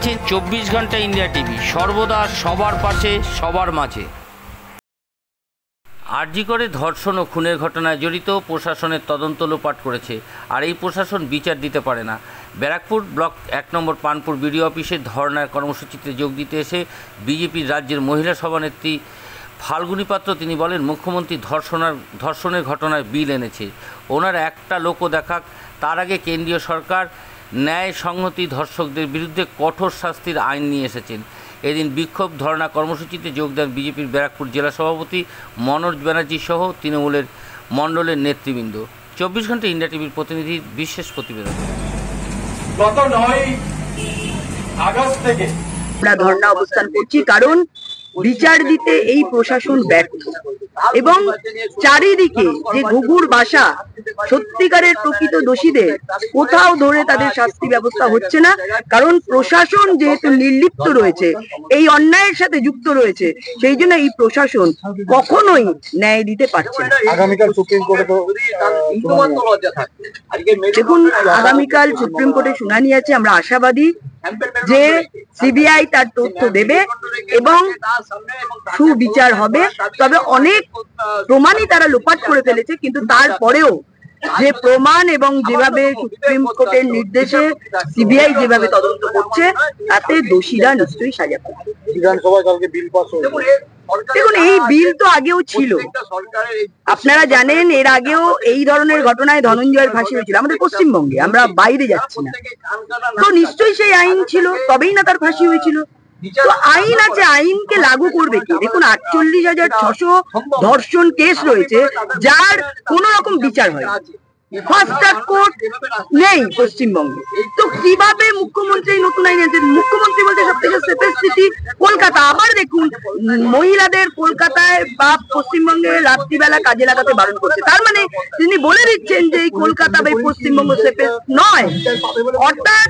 দেখছেন 24 ঘন্টা India TV, সর্বদা সবার পাশে সবার মাঝে। আরজি করে ধর্ষণ ও খুনের ঘটনায় জড়িত প্রশাসনের তদন্ত লোপাট করেছে, আর এই প্রশাসন বিচার দিতে পারে না। ব্যারাকপুর ব্লক 1 নম্বর পানপুর বিডিও অফিসে ধর্নার কর্মসূচিতে যোগ দিতে এসে বিজেপির রাজ্যের মহিলা সভানেত্রী ফাল্গুনী পাত্র তিনি বলেন, মুখ্যমন্ত্রী ধর্ষণের ঘটনায় বিল এনেছে, ওনার একটা লোকও দেখাক, তার আগে কেন্দ্রীয় সরকার ন্যায় সংহতি ধর্ষকদের বিরুদ্ধে কঠোর শাস্তির আইন নিয়ে এসেছেন। এদিন বিক্ষোভ ধর্ণা কর্মসূচিতে যোগ দেন বিজেপির ব্যারাকপুর জেলা সভাপতি মনোজ ব্যানার্জি সহ তৃণমূলের মণ্ডলের নেতৃবৃন্দ। 24 ঘন্টা ইন্ডিয়া টিভির প্রতিনিধির বিশেষ প্রতিবেদন। গত 9 আগস্ট থেকে আমরা ধর্ণা অবস্থান করছি, কারণ বিচার দিতে এই প্রশাসন ব্যর্থ এবং চারিদিকে যে ঘুঘুর বাসা, সত্যিকারের প্রকৃত দোষীদের কোথাও ধরে তাদের শাস্তি ব্যবস্থা হচ্ছে না। কারণ প্রশাসন যেহেতু নির্লিপ্ত রয়েছে, এই অন্যায়ের সাথে যুক্ত রয়েছে, সেই জন্য এই প্রশাসন কখনোই ন্যায় দিতে পারছে না। আগামীকাল সুপ্রিম কোর্টে দেখুন, আগামীকাল সুপ্রিম কোর্টে শুনানি আছে। আমরা আশাবাদী যে সিবিআই তার তথ্য দেবে এবং সুবিচার হবে। তবে অনেক প্রমাণই তারা লোপাট করে ফেলেছে, কিন্তু তারপরেও যে প্রমাণ এবং যেভাবে সুপ্রিম কোর্টের নির্দেশে সিবিআই যেভাবে তদন্ত করছে, তাতে দোষীরা নিশ্চয়ই সাজা পাবে। বিধানসভায় কালকে বিল পাস হয়েছে। দেখুন, এই বিল তো আগেও ছিল, আপনারা জানেন। এর আগেও এই ধরনের ঘটনায় ধনঞ্জয়ের ফাঁসি হয়েছিল আমাদের পশ্চিমবঙ্গে, আমরা বাইরে যাচ্ছি না। তো নিশ্চয়ই সেই আইন ছিল, তবেই না তার ফাঁসি হয়েছিল। তো আইন আছে, আইনকে লাগু করবে কি? দেখুন, 48,600 ধর্ষণ কেস রয়েছে যার কোন রকম বিচার হয়, ফাস্ট ট্র্যাক কোর্ট নেই পশ্চিমবঙ্গে। তো কিভাবে মুখ্যমন্ত্রী নতুন আইন আনছেন? মুখ্যমন্ত্রী বলতে সব থেকে সেফেস্ট সিটি কলকাতা। আবার দেখুন, মহিলাদের কলকাতায় বা পশ্চিমবঙ্গে রাত্রিবেলা কাজে লাগাতে বারণ করছে। তার মানে তিনি বলে দিচ্ছেন যে এই কলকাতা বা পশ্চিমবঙ্গ সেফেস্ট নয়। অর্থাৎ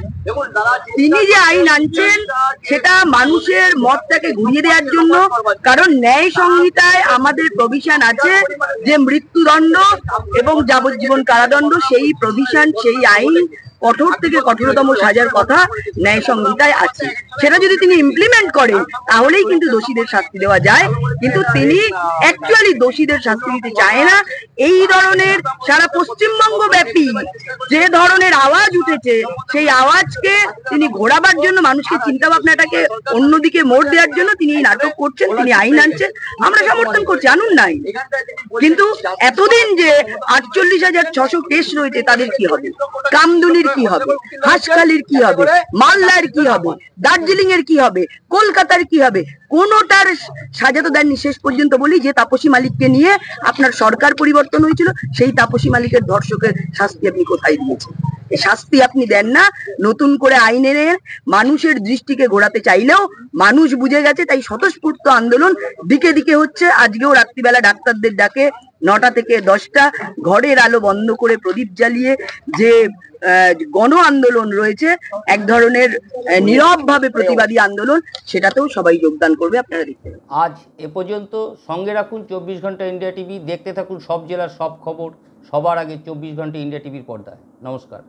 তিনি যে আইন আনছেন সেটা মানুষের মতটাকে ঘুরিয়ে দেওয়ার জন্য। কারণ ন্যায় সংহিতায় আমাদের প্রভিশন আছে যে মৃত্যুদণ্ড এবং যাবজ্জীবন কারাদণ্ড, সেই প্রভিশন, সেই আইন কঠোর থেকে কঠোরতম সাজার কথা ন্যায় সংহিতায় আছে। সেটা যদি তিনি ইমপ্লিমেন্ট করেন তাহলেই কিন্তু দোষীদের শাস্তি দেওয়া যায়, কিন্তু তিনি অ্যাকচুয়ালি দোষীদের শাস্তি দিতে চায় না। এই ধরনের সারা পশ্চিমবঙ্গ ব্যাপী যে ধরনের আওয়াজ উঠেছে, সেই আওয়াজকে তিনি ঘোরাবার জন্য, মানুষকে চিন্তা ভাবনাটাকে অন্যদিকে মোড় দেওয়ার জন্য তিনি এই নাটক করছেন, তিনি আইন আনছেন। আমরা সমর্থন করছি, আনুন নাই। কিন্তু এতদিন যে 48,600 কেস রয়েছে, তাদের কি হবে? কামদুনির কি হবে? হাসখালির কি হবে? মালদার কি হবে? দার্জিলিং এর কি হবে? কলকাতার কি হবে? কোনটার সাজা তো দেননি। শেষ পর্যন্ত বলি, যে তাপসী মালিককে নিয়ে আপনার সরকার পরিবর্তন হয়েছিল, সেই তাপসী মালিকের ধর্ষকের শাস্তি আপনি কোথায় দিয়েছেন? এই শাস্তি আপনি দেন না। নতুন করে আইন এনে মানুষের দৃষ্টিকে ঘোরাতে চাইলেও মানুষ বুঝে গেছে, তাই স্বতঃস্ফূর্ত আন্দোলন দিকে দিকে হচ্ছে। আজকেও রাত্রিবেলা ডাক্তারদের ডাকে 9টা থেকে 10টা ঘরের আলো বন্ধ করে প্রদীপ জ্বালিয়ে যে গণ আন্দোলন রয়েছে, এক ধরনের নীরব ভাবে প্রতিবাদী আন্দোলন, সেটাতেও সবাই যোগদান করবে, আপনারা দেখতে পাবেন। আজ এ পর্যন্ত। সঙ্গে রাখুন 24 ঘন্টা ইন্ডিয়া টিভি, দেখতে থাকুন সব জেলার সব খবর সবার আগে 24 ঘন্টা ইন্ডিয়া টিভির পর্দায়। নমস্কার।